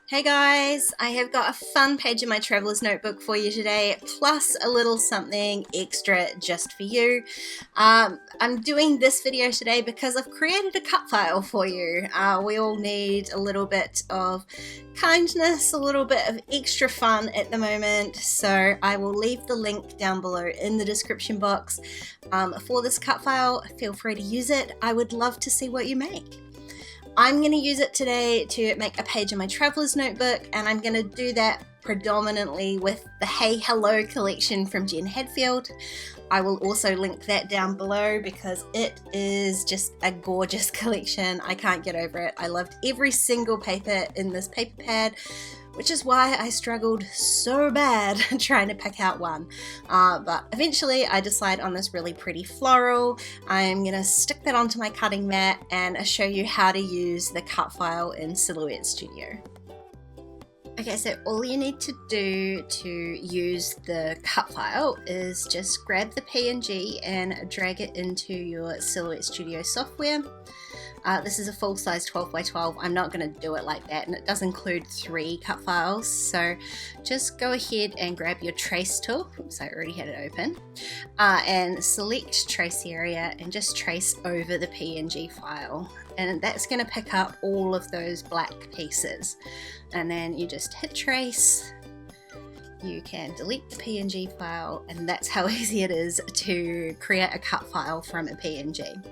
Hey guys, I have got a fun page in my traveler's notebook for you today, plus a little something extra just for you. I'm doing this video today because I've created a cut file for you. We all need a little bit of kindness, a little bit of extra fun at the moment, so I will leave the link down below in the description box for this cut file. Feel free to use it. I would love to see what you make. I'm going to use it today to make a page in my traveler's notebook, and I'm going to do that predominantly with the Hey Hello collection from Jen Hadfield. I will also link that down below because it is just a gorgeous collection. I can't get over it. I loved every single paper in this paper pad, which is why I struggled so bad trying to pick out one. But eventually I decide on this really pretty floral. I'm gonna stick that onto my cutting mat and show you how to use the cut file in Silhouette Studio. Okay, so all you need to do to use the cut file is just grab the PNG and drag it into your Silhouette Studio software. This is a full-size 12 by 12. I'm not going to do it like that, and it does include 3 cut files, so just go ahead and grab your trace tool. Oops, I already had it open, and select trace area and just trace over the PNG file, and that's going to pick up all of those black pieces. And then you just hit trace. You can delete the PNG file, and that's how easy it is to create a cut file from a PNG.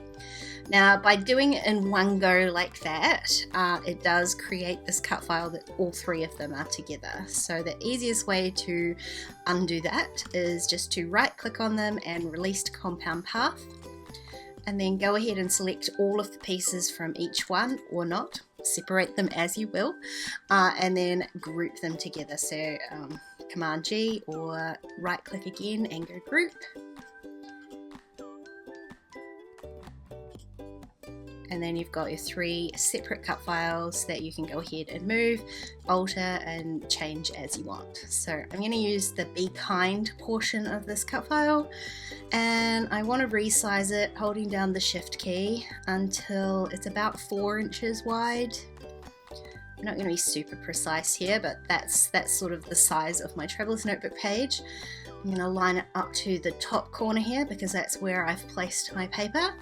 Now, by doing it in one go like that, it does create this cut file that all 3 of them are together. So the easiest way to undo that is just to right click on them and release to compound path, and then go ahead and select all of the pieces from each one, or not, separate them as you will, and then group them together. So Command G or right click again and go group. And then you've got your 3 separate cut files that you can go ahead and move, alter, and change as you want. So I'm going to use the Be Kind portion of this cut file, and I want to resize it holding down the Shift key until it's about 4 inches wide. I'm not going to be super precise here, but that's sort of the size of my traveler's notebook page. I'm going to line it up to the top corner here because that's where I've placed my paper,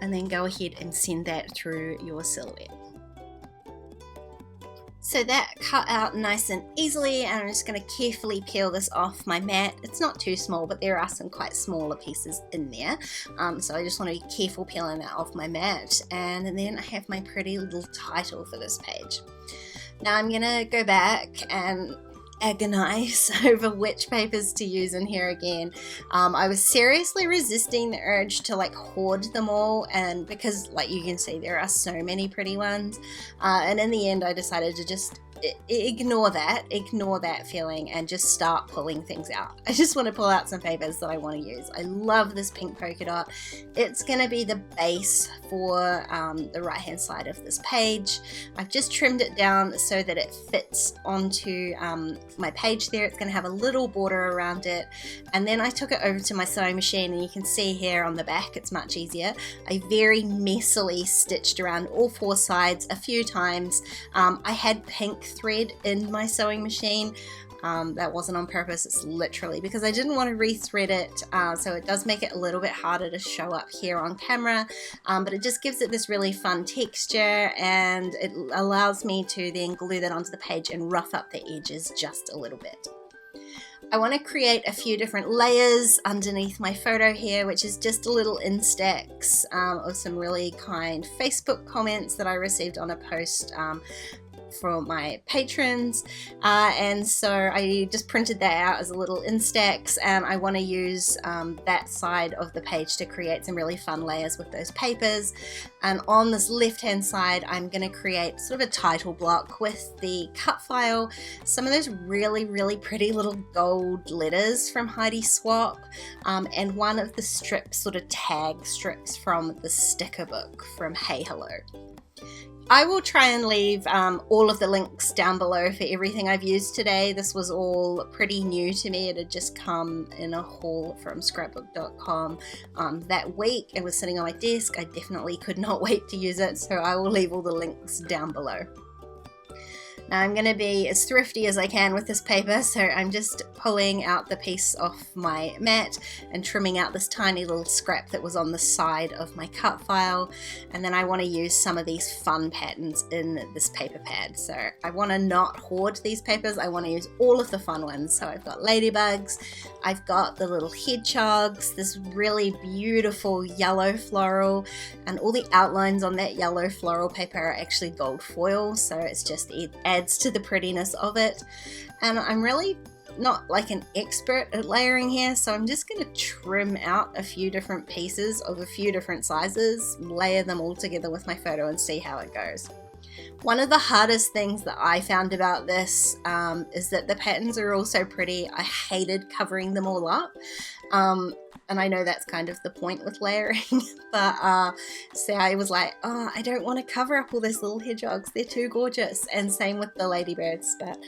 and then go ahead and send that through your Silhouette. So that cut out nice and easily, and I'm just going to carefully peel this off my mat. It's not too small, but there are some quite smaller pieces in there, so I just want to be careful peeling that off my mat. And then I have my pretty little title for this page. Now I'm going to go back and agonize over which papers to use in here again. I was seriously resisting the urge to like hoard them all, and because like you can see there are so many pretty ones, and in the end I decided to just ignore that feeling and just start pulling things out. I just want to pull out some papers that I want to use. I love this pink polka dot. It's going to be the base for the right hand side of this page. I've just trimmed it down so that it fits onto my page there. It's going to have a little border around it, and then I took it over to my sewing machine, and you can see here on the back it's much easier. I very messily stitched around all 4 sides a few times. I had pink thread in my sewing machine. That wasn't on purpose, it's literally because I didn't want to rethread it, so it does make it a little bit harder to show up here on camera, but it just gives it this really fun texture, and it allows me to then glue that onto the page and rough up the edges just a little bit. I want to create a few different layers underneath my photo here, which is just a little instax of some really kind Facebook comments that I received on a post for my patrons, and so I just printed that out as a little instax, and I want to use that side of the page to create some really fun layers with those papers. And on this left hand side I'm going to create sort of a title block with the cut file, some of those really pretty little gold letters from Heidi Swap, and one of the strips, sort of tag strips from the sticker book from Hey Hello. I will try and leave all of the links down below for everything I've used today. This was all pretty new to me. It had just come in a haul from scrapbook.com that week. It was sitting on my desk. I definitely could not wait to use it, so I will leave all the links down below. Now I'm going to be as thrifty as I can with this paper, so I'm just pulling out the piece off my mat and trimming out this tiny little scrap that was on the side of my cut file, and then I want to use some of these fun patterns in this paper pad. So I want to not hoard these papers, I want to use all of the fun ones. So I've got ladybugs, I've got the little hedgehogs, this really beautiful yellow floral, and all the outlines on that yellow floral paper are actually gold foil, so it adds to the prettiness of it. And I'm really not like an expert at layering here, so I'm just going to trim out a few different pieces of a few different sizes, layer them all together with my photo and see how it goes. One of the hardest things that I found about this is that the patterns are all so pretty. I hated covering them all up. And I know that's kind of the point with layering, but so I was like, oh, I don't want to cover up all those little hedgehogs, they're too gorgeous. And same with the ladybirds, but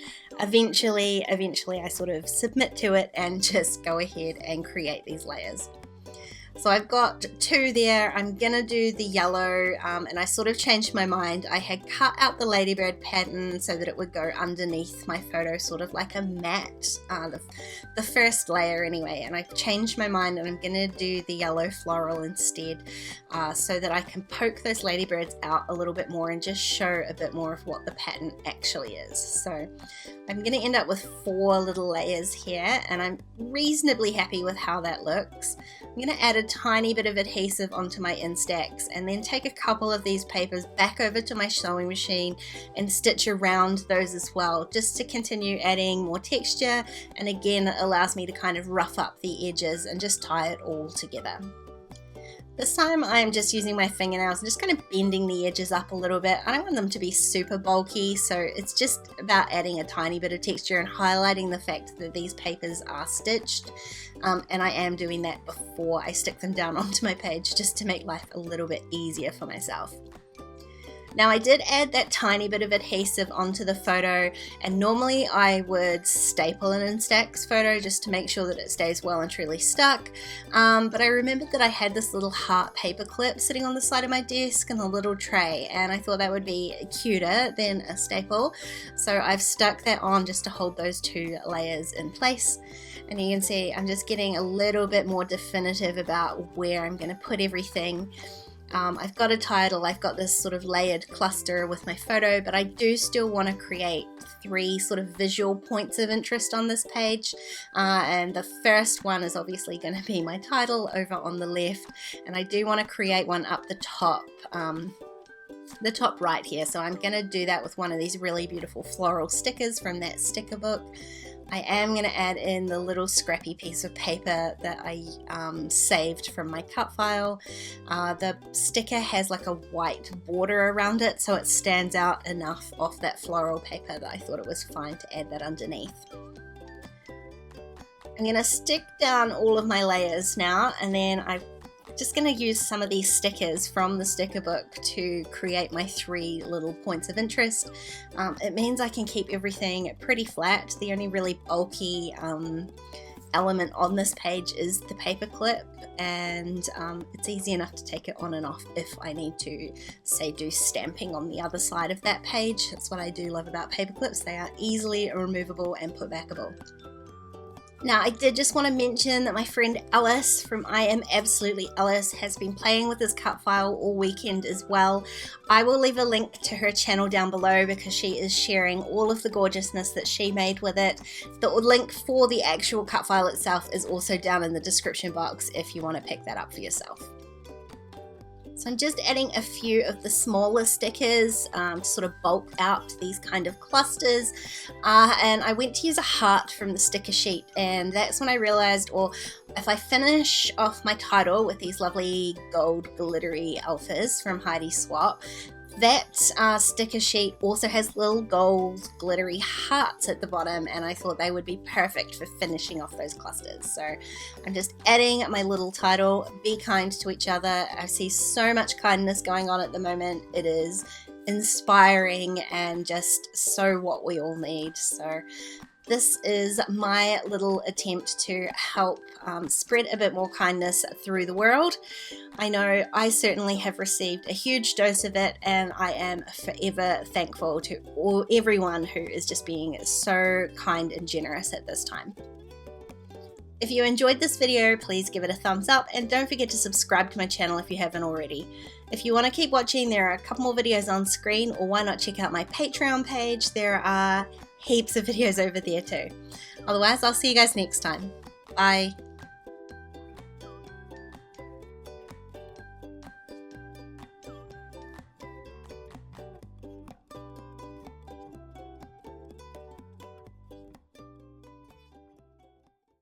eventually I sort of submit to it and just go ahead and create these layers. So I've got two there. I'm gonna do the yellow, and I sort of changed my mind. I had cut out the ladybird pattern so that it would go underneath my photo, sort of like a mat, the first layer anyway, and I changed my mind and I'm gonna do the yellow floral instead, so that I can poke those ladybirds out a little bit more and just show a bit more of what the pattern actually is. So I'm gonna end up with 4 little layers here, and I'm reasonably happy with how that looks. I'm gonna add a tiny bit of adhesive onto my Instax and then take a couple of these papers back over to my sewing machine and stitch around those as well, just to continue adding more texture, and again it allows me to kind of rough up the edges and just tie it all together. This time I'm just using my fingernails and just kind of bending the edges up a little bit. I don't want them to be super bulky, so it's just about adding a tiny bit of texture and highlighting the fact that these papers are stitched. And I am doing that before I stick them down onto my page, just to make life a little bit easier for myself. Now I did add that tiny bit of adhesive onto the photo, and normally I would staple an Instax photo just to make sure that it stays well and truly stuck, but I remembered that I had this little heart paper clip sitting on the side of my desk in a little tray, and I thought that would be cuter than a staple, so I've stuck that on just to hold those 2 layers in place. And you can see I'm just getting a little bit more definitive about where I'm going to put everything. I've got a title, I've got this sort of layered cluster with my photo, but I do still want to create 3 sort of visual points of interest on this page, and the first one is obviously going to be my title over on the left, and I do want to create one up the top right here, so I'm going to do that with one of these really beautiful floral stickers from that sticker book. I am going to add in the little scrappy piece of paper that I saved from my cut file. The sticker has like a white border around it, so it stands out enough off that floral paper that I thought it was fine to add that underneath. I'm going to stick down all of my layers now, and then I'm just going to use some of these stickers from the sticker book to create my 3 little points of interest. It means I can keep everything pretty flat. The only really bulky element on this page is the paper clip, and it's easy enough to take it on and off if I need to, say, do stamping on the other side of that page. That's what I do love about paper clips. They are easily removable and put backable. Now, I did just want to mention that my friend Alice from I Am Absolutely Alice has been playing with this cut file all weekend as well. I will leave a link to her channel down below because she is sharing all of the gorgeousness that she made with it. The link for the actual cut file itself is also down in the description box if you want to pick that up for yourself. So I'm just adding a few of the smaller stickers to sort of bulk out these kind of clusters, and I went to use a heart from the sticker sheet, and that's when I realized, well, if I finish off my title with these lovely gold glittery alphas from Heidi Swap, that sticker sheet also has little gold glittery hearts at the bottom, and I thought they would be perfect for finishing off those clusters. So I'm just adding my little title, Be Kind to Each Other. I see so much kindness going on at the moment. It is inspiring and just so what we all need. So This is my little attempt to help spread a bit more kindness through the world. I know I certainly have received a huge dose of it, and I am forever thankful to everyone who is just being so kind and generous at this time. If you enjoyed this video, please give it a thumbs up, and don't forget to subscribe to my channel if you haven't already. If you want to keep watching, there are a couple more videos on screen, or why not check out my Patreon page? There are heaps of videos over there too. Otherwise, I'll see you guys next time. Bye.